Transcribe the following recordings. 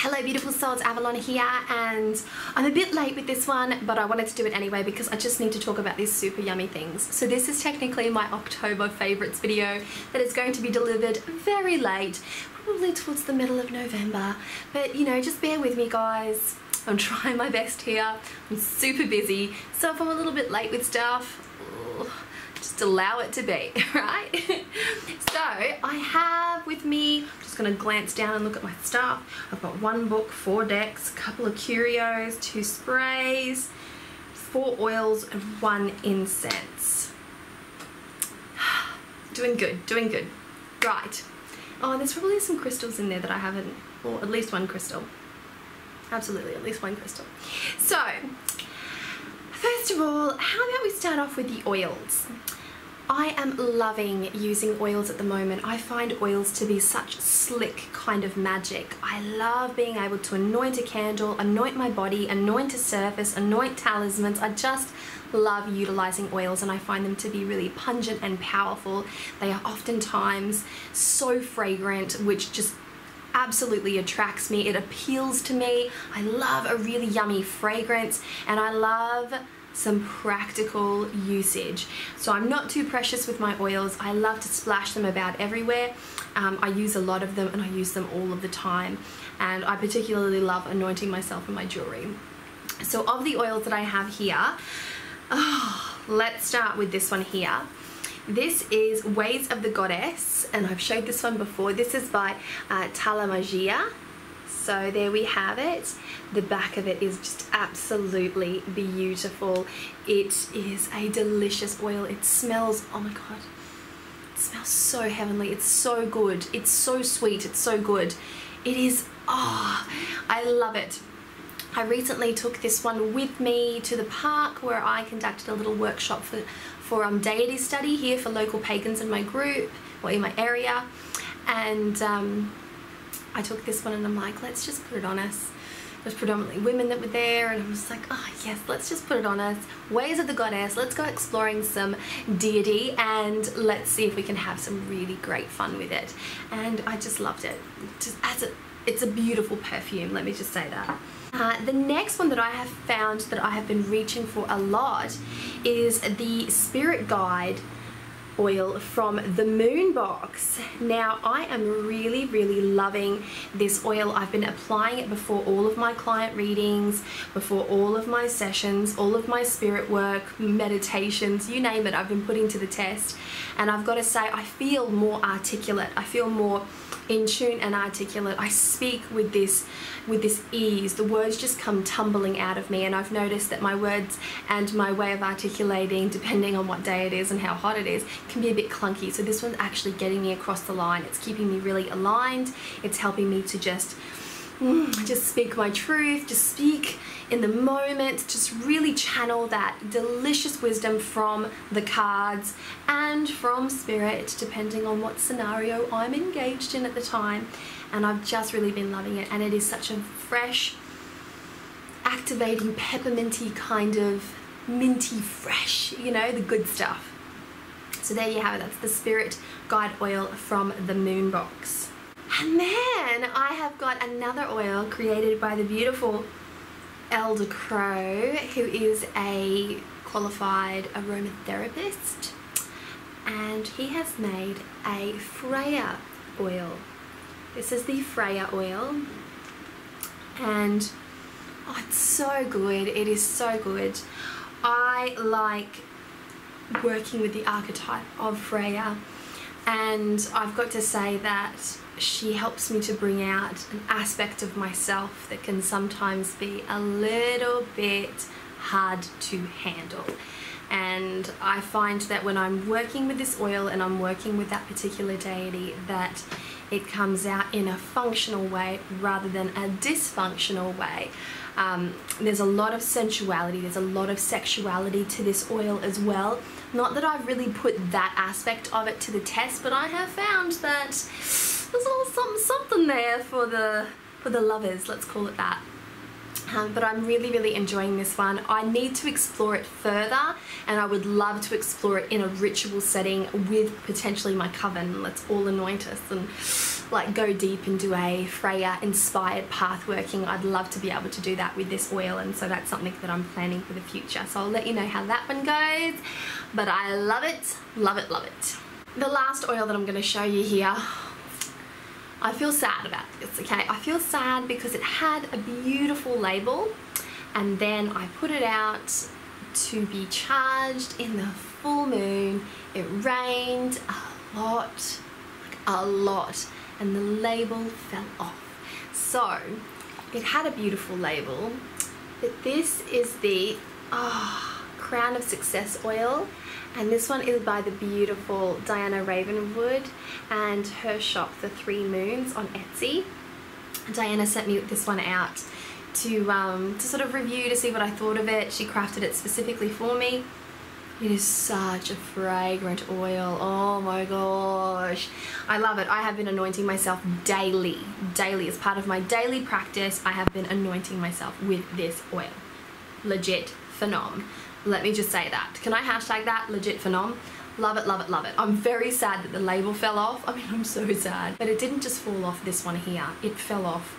Hello beautiful souls, Avalon here, and I'm a bit late with this one, but I wanted to do it anyway because I just need to talk about these super yummy things. So this is technically my October favourites video that is going to be delivered very late, probably towards the middle of November, but you know, just bear with me guys. I'm trying my best here. I'm super busy, so if I'm a little bit late with stuff, just allow it to be, right? So I have with me, I'm just going to glance down and look at my stuff. I've got one book, 4 decks, a couple of curios, 2 sprays, 4 oils and 1 incense. Doing good, doing good. Right. Oh, there's probably some crystals in there that I haven't, or at least 1 crystal. Absolutely, at least 1 crystal. So, first of all, how about we start off with the oils? I am loving using oils at the moment. I find oils to be such slick kind of magic. I love being able to anoint a candle, anoint my body, anoint a surface, anoint talismans. I just love utilizing oils and I find them to be really pungent and powerful. They are oftentimes so fragrant, which just absolutely attracts me. It appeals to me. I love a really yummy fragrance and I love some practical usage. So I'm not too precious with my oils. I love to splash them about everywhere. I use a lot of them and I use them all of the time. And I particularly love anointing myself and my jewelry. So of the oils that I have here, let's start with this one here. This is Ways of the Goddess, and I've showed this one before. This is by Magia. So there we have it. The back of it is just absolutely beautiful. It is a delicious oil. It smells, oh my god, it smells so heavenly. It's so good. It's so sweet. It's so good. It is, I love it. I recently took this one with me to the park where I conducted a little workshop for deity study here for local pagans in my group or in my area, and I took this one and I'm like, let's just put it on us. There's predominantly women that were there and I was like, oh yes, let's just put it on us. Ways of the Goddess, let's go exploring some deity and let's see if we can have some really great fun with it. And I just loved it. Just it's a beautiful perfume, let me just say that. The next one that I have found that I have been reaching for a lot is the Spirit Guide oil from the Moon Box. Now I am really loving this oil. I've been applying it before all of my client readings, before all of my sessions, all of my spirit work, meditations, you name it, I've been putting to the test, and I've got to say I feel more articulate. I feel more in tune and articulate. I speak with this ease. The words just come tumbling out of me, and I've noticed that my words and my way of articulating, depending on what day it is and how hot it is, can be a bit clunky. So this one's actually getting me across the line. It's keeping me really aligned. It's helping me to just speak my truth, just speak in the moment, just really channel that delicious wisdom from the cards and from spirit, depending on what scenario I'm engaged in at the time. And I've just really been loving it, and it is such a fresh, activating, pepperminty kind of minty fresh, you know, the good stuff. So there you have it, that's the Spirit Guide oil from the Moon Box. And then I have got another oil created by the beautiful Elder Crow, who is a qualified aromatherapist, and he has made a Freyr oil. This is the Freyr oil, and it's so good. It is so good. I like working with the archetype of Freyr, and I've got to say that she helps me to bring out an aspect of myself that can sometimes be a little bit hard to handle. And I find that when I'm working with this oil and I'm working with that particular deity, that it comes out in a functional way rather than a dysfunctional way. There's a lot of sensuality, there's a lot of sexuality to this oil as well. Not that I've really put that aspect of it to the test, but I have found that there's a little something there for the lovers, let's call it that. But I'm really enjoying this one. I need to explore it further, and I would love to explore it in a ritual setting with potentially my coven. Let's all anoint us and like go deep and do a Freyr inspired path working. I'd love to be able to do that with this oil, and so that's something that I'm planning for the future. So I'll let you know how that one goes, but I love it, love it, love it. The last oil that I'm going to show you here, I feel sad about this, okay? I feel sad because it had a beautiful label, and then I put it out to be charged in the full moon. It rained a lot, and the label fell off. So it had a beautiful label, but this is the Crown of Success oil, and this one is by the beautiful Diana Ravenwood and her shop, The Three Moons, on Etsy. Diana sent me this one out to sort of review, to see what I thought of it. She crafted it specifically for me. It is such a fragrant oil. Oh my gosh. I love it. I have been anointing myself daily as part of my daily practice. I have been anointing myself with this oil. Legit phenom. Let me just say that. Can I hashtag that? Legit phenom. Love it, love it, love it. I'm very sad that the label fell off. I mean, I'm so sad. But it didn't just fall off this one here. It fell off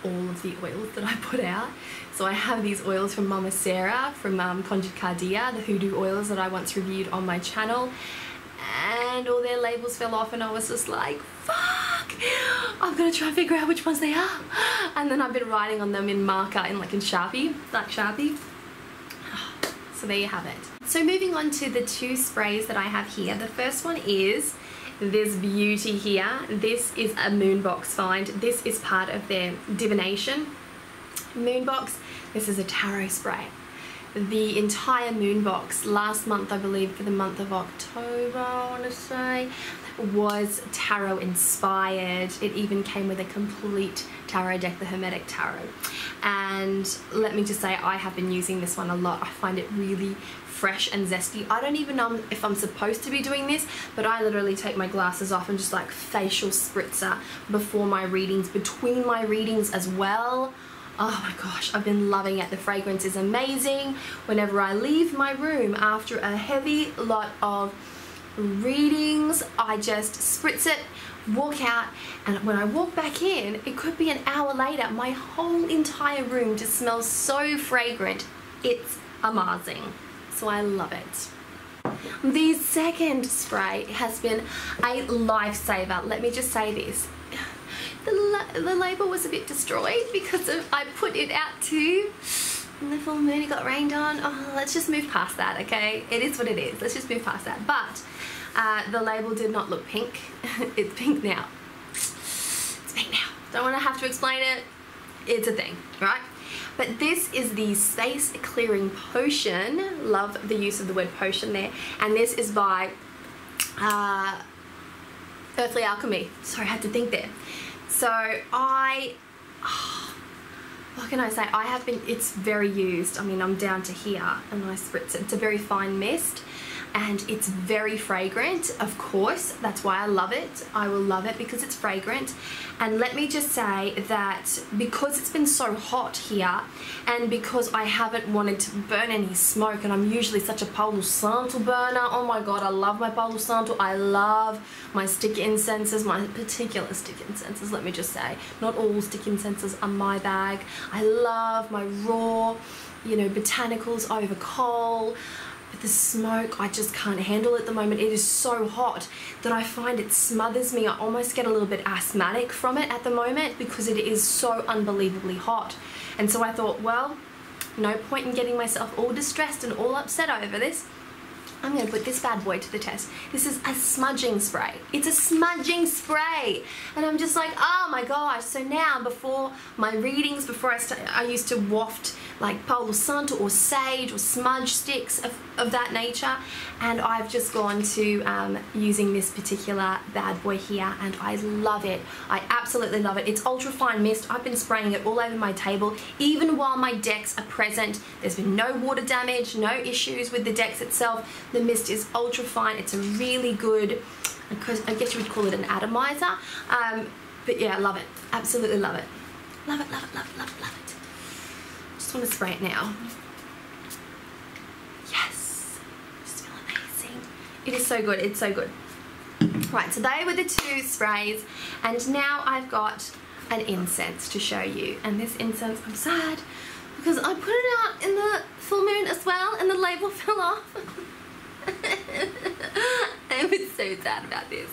all of the oils that I put out. So I have these oils from Mama Sarah, from Conjured Cardia, the hoodoo oils that I once reviewed on my channel. And all their labels fell off, and I was just like, fuck! I'm gonna try and figure out which ones they are. And then I've been writing on them in marker, in Sharpie, like Sharpie. So there you have it. So moving on to the two sprays that I have here. The first one is this beauty here. This is a Moonbox find. This is part of their divination Moonbox. This is a tarot spray. The entire Moonbox last month, I believe for the month of October, I want to say, was tarot inspired. It even came with a complete tarot deck, the Hermetic Tarot. And let me just say, I have been using this one a lot. I find it really fresh and zesty. I don't even know if I'm supposed to be doing this, but I literally take my glasses off and just like facial spritzer before my readings, between my readings as well. Oh my gosh, I've been loving it. The fragrance is amazing. Whenever I leave my room after a heavy lot of readings, I just spritz it, walk out, and when I walk back in, it could be an hour later, my whole entire room just smells so fragrant. It's amazing. So I love it. The second spray has been a lifesaver. Let me just say this. The label was a bit destroyed because I put it out too. And the full moon, it got rained on. Oh, let's just move past that, okay? It is what it is. Let's just move past that. But the label did not look pink. It's pink now. It's pink now. Don't want to have to explain it. It's a thing, right? But this is the Space Clearing Potion. Love the use of the word potion there. And this is by Earthly Alchemy. Sorry, I had to think there. So what can I say? I have been, it's very used. I mean, I'm down to here and I spritz it. It's a very fine mist and it's very fragrant, of course. That's why I love it. I will love it because it's fragrant. And let me just say that because it's been so hot here and because I haven't wanted to burn any smoke, and I'm usually such a Palo Santo burner. Oh my God, I love my Palo Santo. I love my stick incenses, my particular stick incenses, let me just say. Not all stick incenses are my bag. I love my raw, you know, botanicals over coal. But the smoke, I just can't handle at the moment. It is so hot that I find it smothers me. I almost get a little bit asthmatic from it at the moment because it is so unbelievably hot. And so I thought, well, no point in getting myself all distressed and all upset over this. I'm going to put this bad boy to the test. This is a smudging spray. It's a smudging spray. And I'm just like, oh my gosh. So now before my readings, before I used to waft like Palo Santo or sage or smudge sticks of that nature. And I've just gone to using this particular bad boy here and I love it. I absolutely love it. It's ultra fine mist. I've been spraying it all over my table even while my decks are present. There's been no water damage, no issues with the decks itself. The mist is ultra fine. It's a really good, I guess you would call it an atomizer. But yeah, I love it. Absolutely love it. Love it, love it, love it, love it, love it. want to spray it now. Yes, just feel amazing. It is so good, it's so good. Right, so they were the 2 sprays, and now I've got an incense to show you. And this incense, I'm sad because I put it out in the full moon as well and the label fell off. I was so sad about this.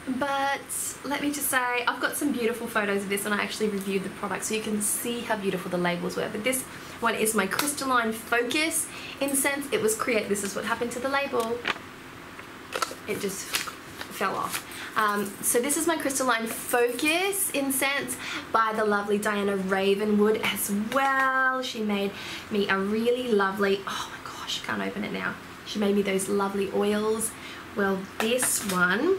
But let me just say, I've got some beautiful photos of this, and I actually reviewed the product so you can see how beautiful the labels were. But this one is my Crystalline Focus incense. It was this is what happened to the label. It just fell off. So this is my Crystalline Focus incense by the lovely Diana Ravenwood as well. She made me a really lovely, oh my gosh, I can't open it now. She made me those lovely oils. Well, this one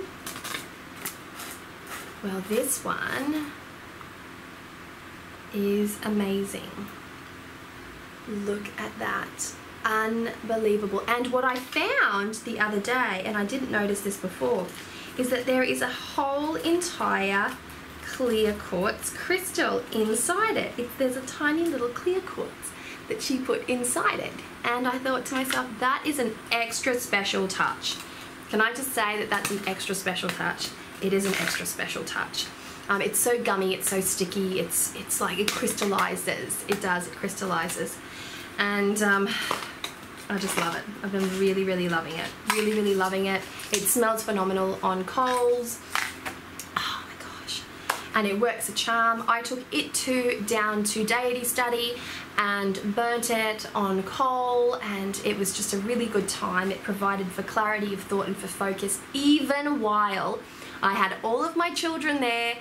is amazing. Look at that. Unbelievable. And what I found the other day, and I didn't notice this before, is that there is a whole entire clear quartz crystal inside it. There's a tiny little clear quartz that she put inside it. And I thought to myself, that is an extra special touch. Can I just say that that's an extra special touch? It is an extra special touch. It's so gummy, it's so sticky, it's like it crystallizes. It does, it crystallizes. And I just love it. I've been really, really loving it. Really, really loving it. It smells phenomenal on coals. Oh my gosh. And it works a charm. I took it down to Deity Study and burnt it on coal, and it was just a really good time. It provided for clarity of thought and for focus, even while I had all of my children there.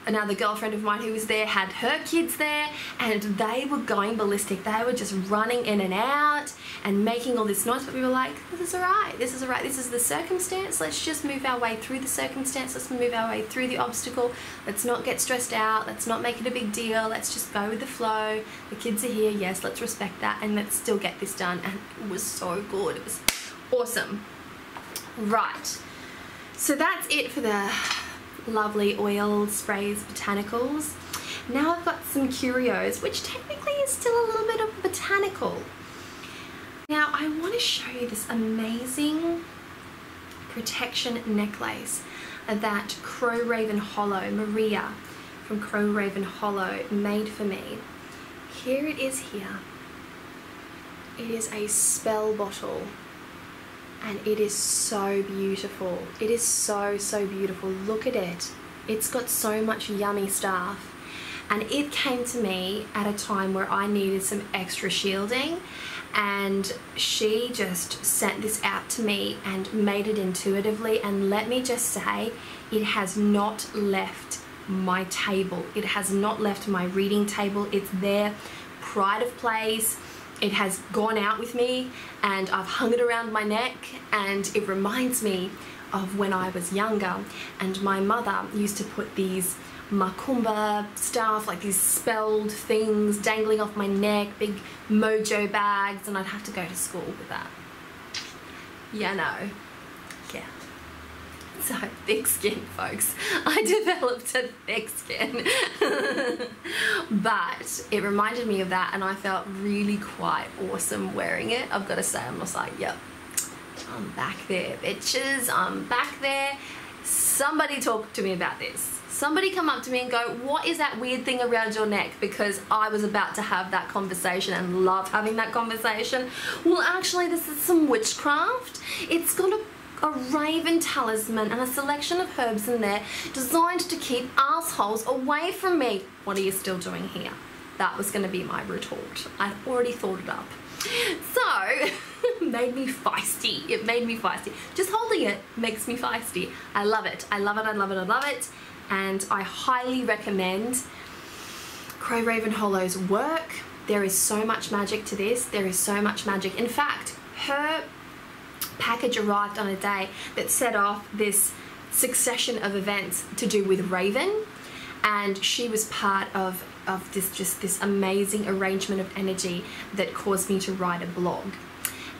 Another girlfriend of mine who was there had her kids there, and they were going ballistic. They were just running in and out and making all this noise, but we were like, this is alright, this is alright, this is the circumstance. Let's just move our way through the circumstance. Let's move our way through the obstacle. Let's not get stressed out. Let's not make it a big deal. Let's just go with the flow. The kids are here, yes, let's respect that, and let's still get this done. And it was so good. It was awesome. Right, so that's it for the lovely oil sprays botanicals. Now I've got some curios, which technically is still a little bit of botanical. Now I want to show you this amazing protection necklace that Crow Raven Hollow, Maria from Crow Raven Hollow, made for me. Here it is here. It is a spell bottle. And it is so beautiful. It is so, so beautiful. Look at it. It's got so much yummy stuff. And it came to me at a time where I needed some extra shielding. And she just sent this out to me and made it intuitively. And let me just say, it has not left my table. It has not left my reading table. It's there, pride of place. It has gone out with me, and I've hung it around my neck, and it reminds me of when I was younger, and my mother used to put these macumba stuff, like these spelled things dangling off my neck, big mojo bags, and I'd have to go to school with that. Yeah, no. Yeah. So, thick skin, folks. I developed a thick skin. But it reminded me of that, and I felt really quite awesome wearing it. I've got to say, I'm just like, yep, I'm back there, bitches. I'm back there. Somebody talk to me about this. Somebody come up to me and go, what is that weird thing around your neck? Because I was about to have that conversation and love having that conversation. Well, actually, this is some witchcraft. It's got a raven talisman and a selection of herbs in there designed to keep assholes away from me. What are you still doing here? That was going to be my retort. I'd already thought it up. So, it made me feisty. It made me feisty. Just holding it makes me feisty. I love it. I love it. I love it. I love it. And I highly recommend Crow Raven Hollow's work. There is so much magic to this. There is so much magic. In fact, her package arrived on a day that set off this succession of events to do with Raven, and she was part of this amazing arrangement of energy that caused me to write a blog.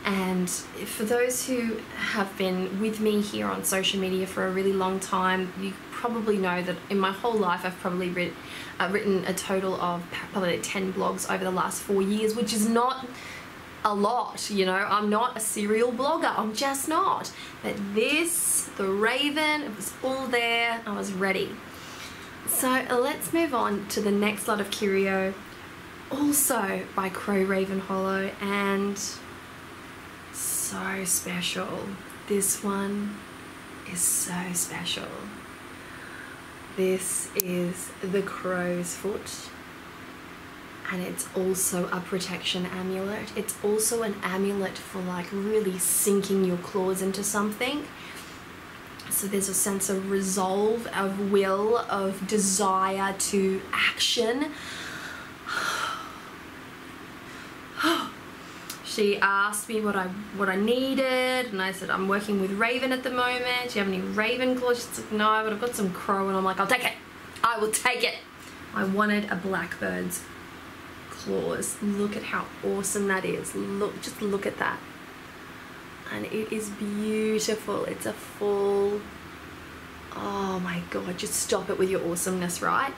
And for those who have been with me here on social media for a really long time, you probably know that in my whole life I've probably written a total of probably 10 blogs over the last 4 years, which is not a lot, you know. I'm not a serial blogger, I'm just not. But this, the Raven, it was all there, I was ready. So let's move on to the next lot of curio, also by Crow Raven Hollow, and so special. This one is so special. This is the Crow's Foot, and it's also a protection amulet. It's also an amulet for like really sinking your claws into something. So there's a sense of resolve, of will, of desire to action. She asked me what I needed, and I said, I'm working with Raven at the moment. Do you have any Raven claws? She's like, no, but I've got some Crow. And I'm like, I'll take it. I will take it. I wanted a blackbird's claws. Look at how awesome that is. Look, just look at that. And it is beautiful. It's a full, oh my God, just stop it with your awesomeness, right?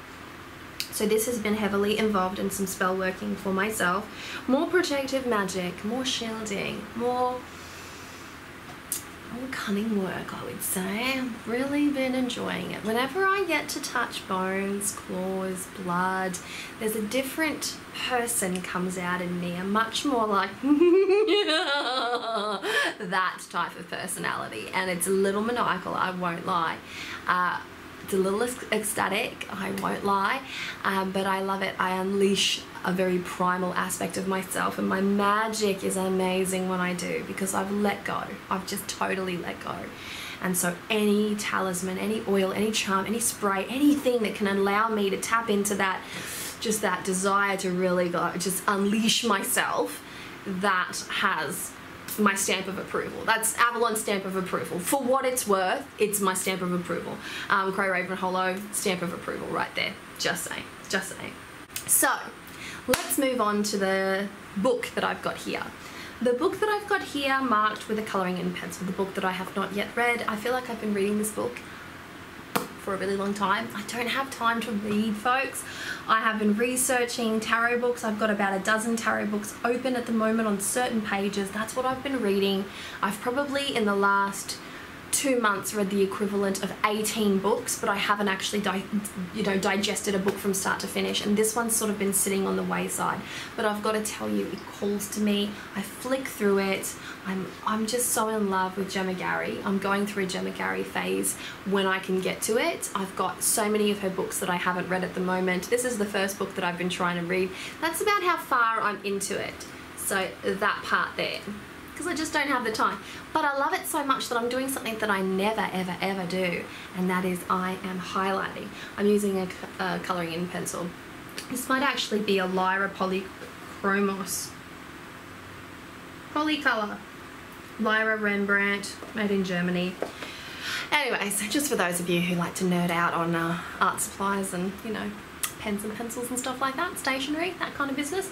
So this has been heavily involved in some spell working for myself. More protective magic, more shielding, more cunning work, I would say. I've really been enjoying it. Whenever I get to touch bones, claws, blood, there's a different person comes out in me. I'm much more like that type of personality, and it's a little maniacal, I won't lie. It's a little ecstatic, I won't lie, but I love it. I unleash a very primal aspect of myself, and my magic is amazing when I do, because I've let go. I've just totally let go. And so any talisman, any oil, any charm, any spray, anything that can allow me to tap into that, just that desire to really go, just unleash myself, that has my stamp of approval. That's Avalon's stamp of approval. For what it's worth, it's my stamp of approval. Crow Raven Hollow, stamp of approval right there. Just saying, just saying. So let's move on to the book that I've got here. The book that I've got here marked with a colouring in pencil, the book that I have not yet read. I feel like I've been reading this book for a really long time. I don't have time to read, folks. I have been researching tarot books. I've got about a dozen tarot books open at the moment on certain pages. That's what I've been reading. I've probably in the last 2 months read the equivalent of 18 books, but I haven't actually digested a book from start to finish, and this one's sort of been sitting on the wayside. But I've got to tell you, it calls to me. I flick through it. I'm just so in love with Gemma Gary. I'm going through a Gemma Gary phase when I can get to it. I've got so many of her books that I haven't read at the moment. This is the first book that I've been trying to read. That's about how far I'm into it. So that part there, because I just don't have the time. But I love it so much that I'm doing something that I never, ever, ever do, and that is I am highlighting. I'm using a colouring in pencil. This might actually be a Lyra Polychromos. Polycolour. Lyra Rembrandt, made in Germany. Anyways, just for those of you who like to nerd out on art supplies and, you know, pens and pencils and stuff like that, stationery, that kind of business.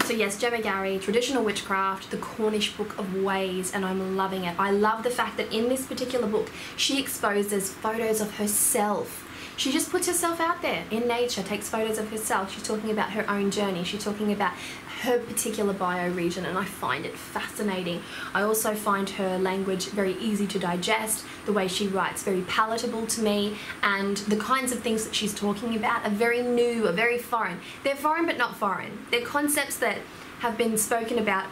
So yes, Gemma Gary, Traditional Witchcraft, the Cornish Book of Ways, and I'm loving it. I love the fact that in this particular book, she exposes photos of herself. She just puts herself out there in nature, takes photos of herself. She's talking about her own journey. She's talking about her particular bioregion, and I find it fascinating. I also find her language very easy to digest. The way she writes, very palatable to me, and the kinds of things that she's talking about are very new, are very foreign. They're foreign but not foreign. They're concepts that have been spoken about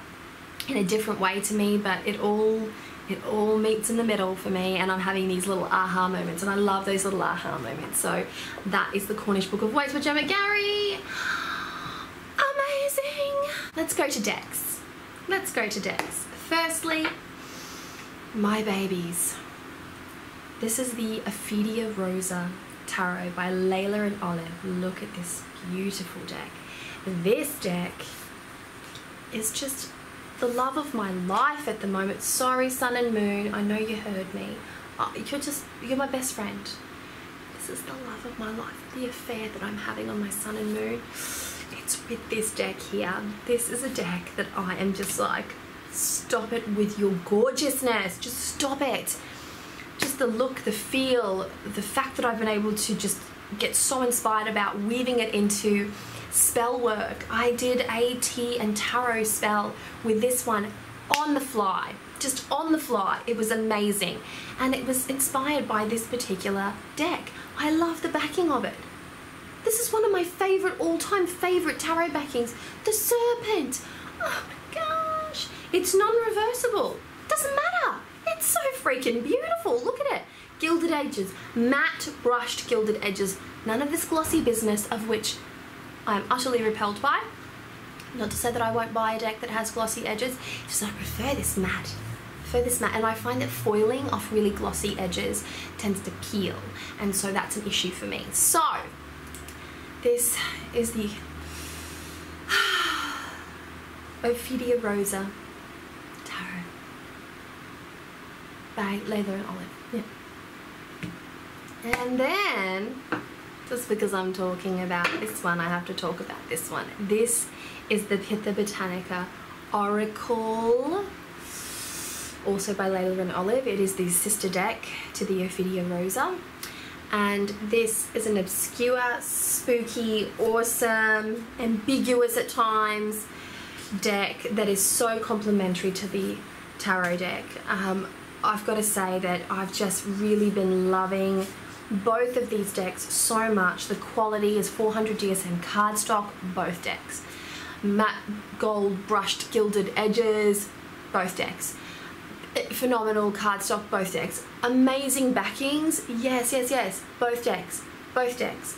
in a different way to me, but it all meets in the middle for me, and I'm having these little aha moments, and I love those little aha moments. So that is the Cornish Book of Ways by Gemma Gary. Amazing! Let's go to decks. Let's go to decks. Firstly, my babies. This is the Ophidia Rosa Tarot by Layla and Olive. Look at this beautiful deck. This deck is just the love of my life at the moment. Sorry, Sun and Moon, I know you heard me. You're my best friend. This is the love of my life, the affair that I'm having on my Sun and Moon. It's with this deck here. This is a deck that I am just like, stop it with your gorgeousness. Just stop it. Just the look, the feel, the fact that I've been able to just get so inspired about weaving it into spell work. I did a tea and tarot spell with this one on the fly, just on the fly. It was amazing, and it was inspired by this particular deck. I love the backing of it. This is one of my favorite, all-time favorite tarot backings, the Serpent. Oh my gosh, it's non-reversible, doesn't matter. It's so freaking beautiful. Look at it. Gilded edges, matte brushed gilded edges. None of this glossy business, of which I'm utterly repelled by. Not to say that I won't buy a deck that has glossy edges, just I prefer this matte. And I find that foiling off really glossy edges tends to peel, and so that's an issue for me. So this is the Ophidia Rosa Tarot by Leather and Olive. Yeah. And then, just because I'm talking about this one, I have to talk about this one. This is the Panther Botanica Oracle, also by Leather and Olive. It is the sister deck to the Ophidia Rosa. And this is an obscure, spooky, awesome, ambiguous at times deck that is so complementary to the tarot deck. I've got to say that I've just really been loving both of these decks so much. The quality is 400 DSM cardstock, both decks. Matte gold brushed gilded edges, both decks. Phenomenal cardstock, both decks. Amazing backings, yes, both decks, both decks.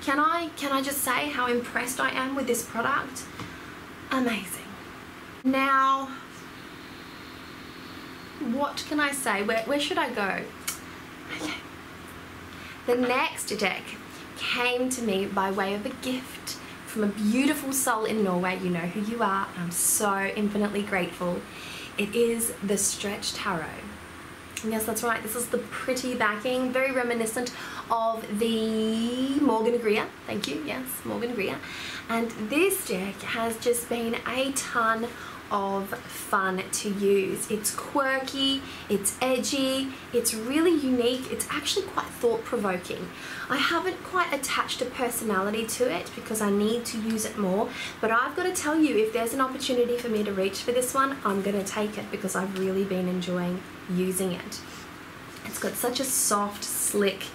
Can I just say how impressed I am with this product? Amazing. Now, what can I say? Where should I go? Okay. The next deck came to me by way of a gift from a beautiful soul in Norway. You know who you are. I'm so infinitely grateful. It is the Stretch Tarot. Yes, that's right. This is the pretty backing, very reminiscent of the Morgan Greer. Thank you. Yes, Morgan Greer. And this deck has just been a ton of fun to use. It's quirky, it's edgy, it's really unique, it's actually quite thought-provoking. I haven't quite attached a personality to it because I need to use it more, but I've got to tell you, if there's an opportunity for me to reach for this one, I'm going to take it because I've really been enjoying using it. It's got such a soft, slick,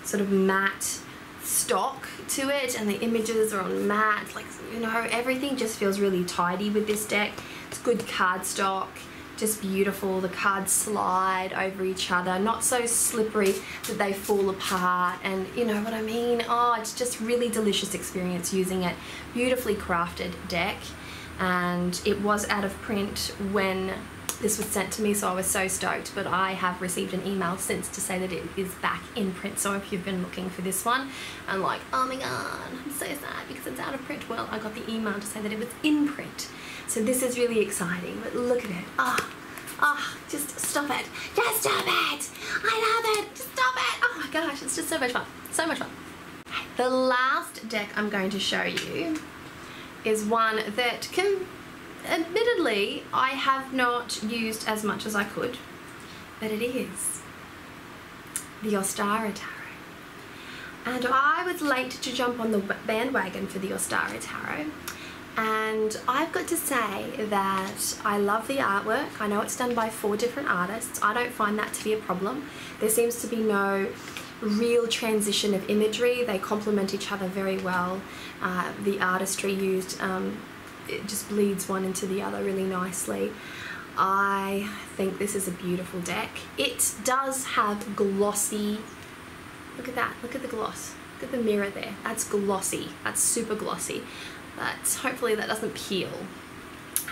sort of matte stock to it, and the images are on matte, like, you know, everything just feels really tidy with this deck. It's good cardstock, just beautiful. The cards slide over each other, not so slippery that they fall apart, and you know what I mean. Oh, it's just really delicious experience using it. Beautifully crafted deck, and it was out of print when this was sent to me, so I was so stoked, but I have received an email since to say that it is back in print. So if you've been looking for this one and like, oh my god, I'm so sad because it's out of print, well, I got the email to say that it was in print. So this is really exciting, but look at it. Just stop it. Just stop it. I love it. Just stop it. Oh my gosh, it's just so much fun. So much fun. The last deck I'm going to show you is one that admittedly, I have not used as much as I could, but it is the Ostara Tarot. And I was late to jump on the bandwagon for the Ostara Tarot, and I've got to say that I love the artwork. I know it's done by 4 different artists. I don't find that to be a problem. There seems to be no real transition of imagery. They complement each other very well. The artistry used it just bleeds one into the other really nicely. I think this is a beautiful deck. It does have glossy, look at that, look at the gloss, look at the mirror there, that's glossy, that's super glossy, but hopefully that doesn't peel.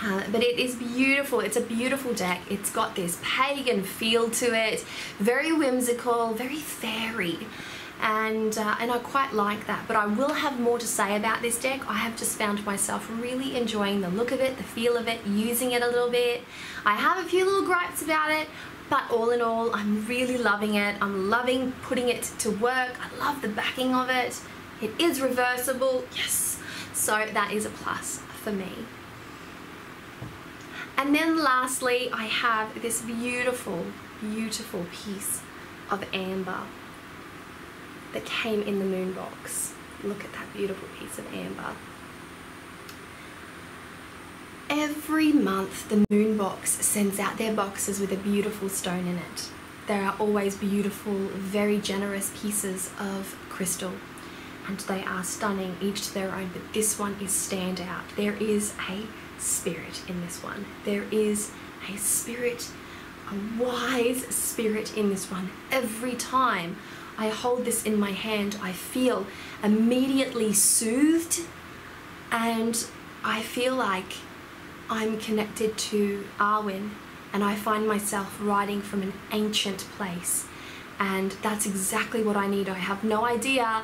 But it is beautiful. It's a beautiful deck. It's got this pagan feel to it, very whimsical, very fairy. And I quite like that, but I will have more to say about this deck. I have just found myself really enjoying the look of it, the feel of it, using it a little bit. I have a few little gripes about it, but all in all, I'm really loving it. I'm loving putting it to work. I love the backing of it. It is reversible, yes. So that is a plus for me. And then lastly, I have this beautiful, beautiful piece of amber that came in the moon box. Look at that beautiful piece of amber. Every month the moon box sends out their boxes with a beautiful stone in it. There are always beautiful, very generous pieces of crystal, and they are stunning, each to their own, but this one is standout. There is a spirit in this one. There is a spirit, a wise spirit in this one. Every time I hold this in my hand, I feel immediately soothed, and I feel like I'm connected to Arwen, and I find myself writing from an ancient place, and that's exactly what I need. I have no idea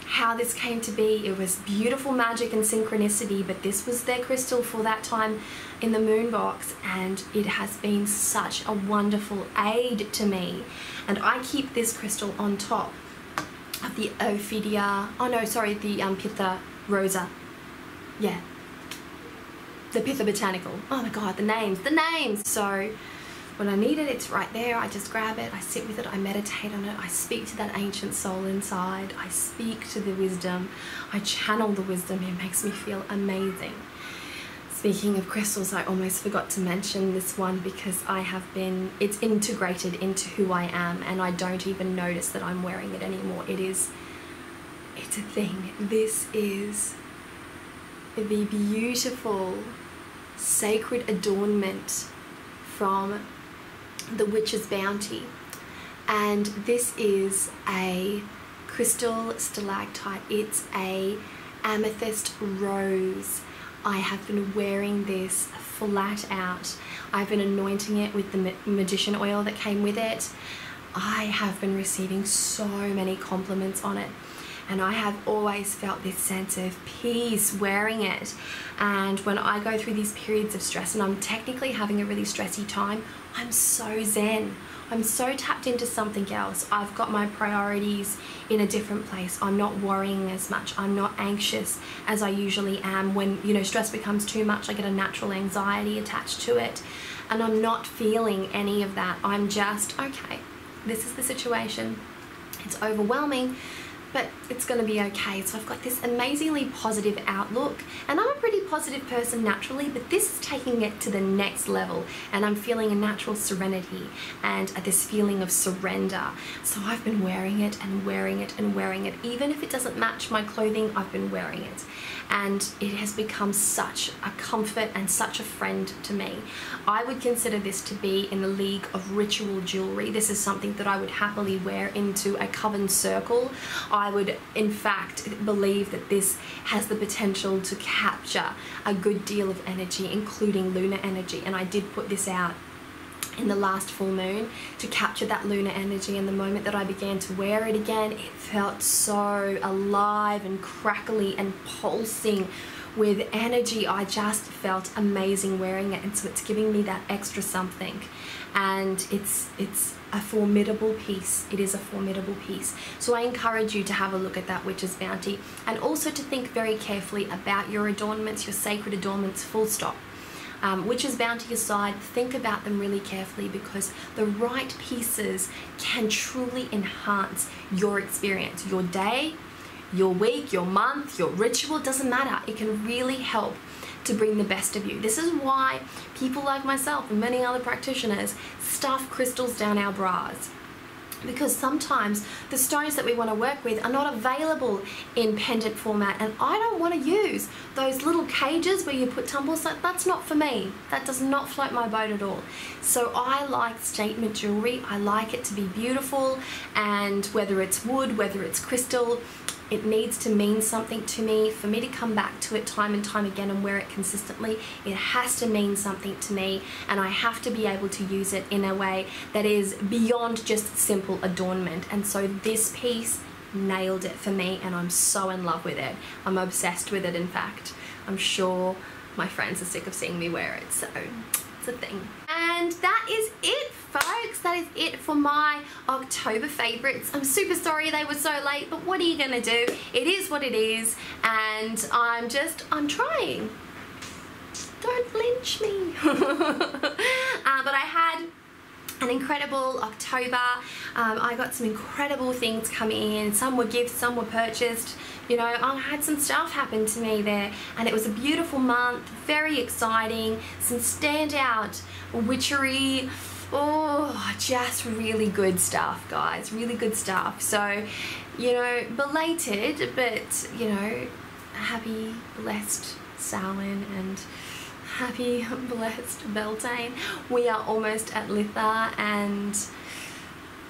how this came to be. It was beautiful magic and synchronicity, but this was their crystal for that time in the moon box, and it has been such a wonderful aid to me. And I keep this crystal on top of the Ophidia, oh no, sorry, the Pitha Rosa. Yeah. The Panther Botanical. Oh my god, the names! So when I need it, it's right there. I just grab it, I sit with it, I meditate on it, I speak to that ancient soul inside, I speak to the wisdom, I channel the wisdom. It makes me feel amazing. Speaking of crystals, I almost forgot to mention this one because it's integrated into who I am, and I don't even notice that I'm wearing it anymore. It's a thing. This is the beautiful sacred adornment from the Witch's Bounty, and this is a crystal stalactite. It's a amethyst rose. I have been wearing this flat out. I've been anointing it with the magician oil that came with it. I have been receiving so many compliments on it, and I have always felt this sense of peace wearing it. And when I go through these periods of stress, and I'm technically having a really stressy time, I'm so zen. I'm so tapped into something else. I've got my priorities in a different place. I'm not worrying as much. I'm not anxious as I usually am. When, you know, stress becomes too much, I get a natural anxiety attached to it. And I'm not feeling any of that. I'm just, okay, this is the situation. It's overwhelming, but it's going to be okay. So I've got this amazingly positive outlook, and I'm a pretty positive person naturally, but this is taking it to the next level, and I'm feeling a natural serenity and this feeling of surrender. So I've been wearing it and wearing it and wearing it. Even if it doesn't match my clothing, I've been wearing it, and it has become such a comfort and such a friend to me. I would consider this to be in the league of ritual jewelry. This is something that I would happily wear into a coven circle. I would in fact believe that this has the potential to capture a good deal of energy, including lunar energy, and I did put this out in the last full moon to capture that lunar energy, and the moment that I began to wear it again, it felt so alive and crackly and pulsing with energy. I just felt amazing wearing it, and so it's giving me that extra something, and it's a formidable piece. It is a formidable piece. So I encourage you to have a look at that Witch's Bounty, and also to think very carefully about your adornments, your sacred adornments, full stop. Witch's Bounty aside, think about them really carefully, because the right pieces can truly enhance your experience, your day, your week, your month, your ritual, doesn't matter. It can really help to bring the best of you. This is why people like myself and many other practitioners stuff crystals down our bras, because sometimes the stones that we want to work with are not available in pendant format, and I don't want to use those little cages where you put tumbles. That's not for me. That does not float my boat at all. So I like statement jewelry. I like it to be beautiful, and whether it's wood, whether it's crystal, it needs to mean something to me. For me to come back to it time and time again and wear it consistently, it has to mean something to me, and I have to be able to use it in a way that is beyond just simple adornment. And so this piece nailed it for me, and I'm so in love with it. I'm obsessed with it, in fact. I'm sure my friends are sick of seeing me wear it, so it's a thing. And that is it, folks. That is it for my October favorites. I'm super sorry they were so late, but what are you gonna do? It is what it is, and I'm trying. Don't lynch me. But I had an incredible October. I got some incredible things coming in. Some were gifts, some were purchased. You know, I had some stuff happen to me there, and it was a beautiful month, very exciting, some standout witchery. Oh, just really good stuff, guys, really good stuff. So, you know, belated, but, you know, happy, blessed Samhain and happy, blessed Beltane. We are almost at Litha, and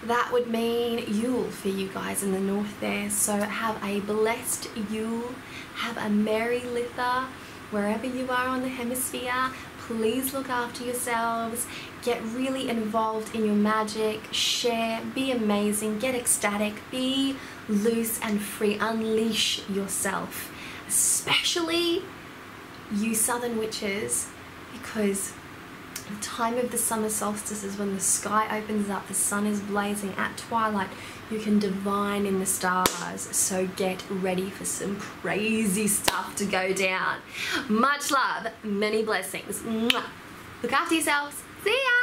that would mean Yule for you guys in the north there. So have a blessed Yule, have a merry Litha, wherever you are on the hemisphere. Please look after yourselves, get really involved in your magic, share, be amazing, get ecstatic, be loose and free, unleash yourself, especially you southern witches, because the time of the summer solstice is when the sky opens up, the sun is blazing. At twilight you can divine in the stars, so get ready for some crazy stuff to go down. Much love, many blessings. Mwah. Look after yourselves. See ya!